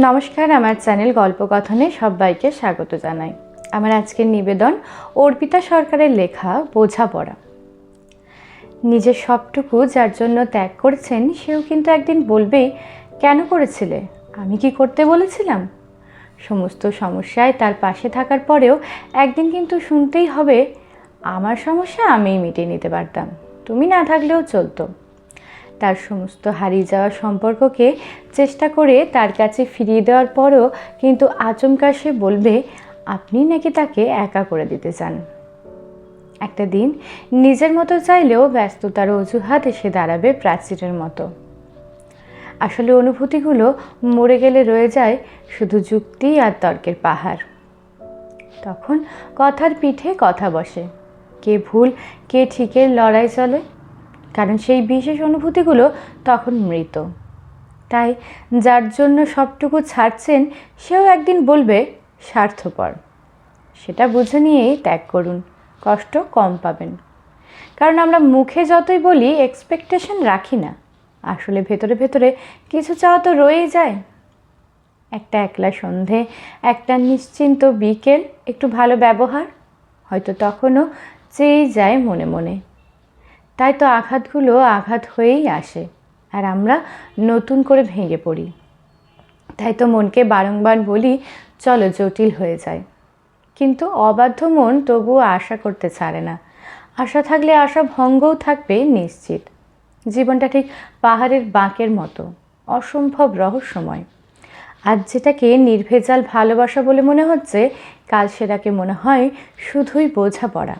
নমস্কার, আমার চ্যানেল গল্পকথনে সবাইকে স্বাগত জানাই। আমার আজকের নিবেদন অর্পিতা সরকারের লেখা বোঝাপড়া। নিজের সবটুকু যার জন্য ত্যাগ করেছেন সেও কিন্তু একদিন বলবেই, কেন করেছিলে, আমি কি করতে বলেছিলাম। সমস্ত সমস্যায় তার পাশে থাকার পরেও একদিন কিন্তু শুনতেই হবে, আমার সমস্যা আমিই মিটিয়ে নিতে পারতাম, তুমি না থাকলেও চলতো। তার সমস্ত হারিয়ে যাওয়া সম্পর্ককে চেষ্টা করে তার কাছে ফিরিয়ে দেওয়ার পরও কিন্তু আচমকা সে বলবে, আপনি নাকি তাকে একা করে দিতে চান। একটা দিন নিজের মতো চাইলেও ব্যস্ততার অজুহাত এসে দাঁড়াবে প্রাচীরের মতো। আসলে অনুভূতিগুলো মরে গেলে রয়ে যায় শুধু যুক্তি আর তর্কের পাহাড়। তখন কথার পিঠে কথা বসে, কে ভুল কে ঠিকের লড়াই চলে, কারণ সেই বিশেষ অনুভূতিগুলো তখন মৃত। তাই যার জন্য সবটুকু ছাড়ছেন সেও একদিন বলবে স্বার্থপর। সেটা বুঝে নিয়েই ত্যাগ করুন, কষ্ট কম পাবেন। কারণ আমরা মুখে যতই বলি এক্সপেকটেশন রাখি না, আসলে ভেতরে ভেতরে কিছু চাওয়া তো রয়েই যায়। একটা একলা সন্ধে, একটা নিশ্চিন্ত বিকেল, একটু ভালো ব্যবহার, হয়তো তখনও চেয়েই যায় মনে মনে। তাই তো আঘাতগুলো আঘাত হয়েই আসে আর আমরা নতুন করে ভেঙে পড়ি। তাই তো মনকে বারংবার বলি, চলো জটিল হয়ে যায়। কিন্তু অবাধ্য মন তবুও আশা করতে ছাড়ে না। আশা থাকলে আশা ভঙ্গও থাকবে নিশ্চিত। জীবনটা ঠিক পাহাড়ের বাঁকের মতো, অসম্ভব রহস্যময়। আজ যেটাকে নির্ভেজাল ভালোবাসা বলে মনে হচ্ছে, কাল সেটাকে মনে হয় শুধুই বোঝাপড়া।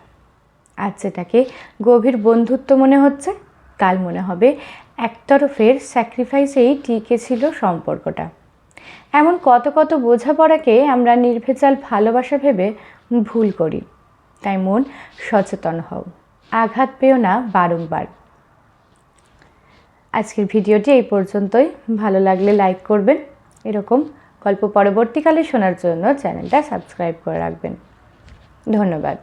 আজ যেটাকে গভীর বন্ধুত্ব মনে হচ্ছে, কাল মনে হবে একতরফের স্যাক্রিফাইসেই টিকে ছিল সম্পর্কটা। এমন কত কত বোঝাপড়াকে আমরা নির্ভেজাল ভালোবাসা ভেবে ভুল করি। তাই মন সচেতন হও, আঘাত পেও না বারংবার। আজকের ভিডিওটি এই পর্যন্তই। ভালো লাগলে লাইক করবেন। এরকম গল্প পরবর্তীকালে শোনার জন্য চ্যানেলটা সাবস্ক্রাইব করে রাখবেন। ধন্যবাদ।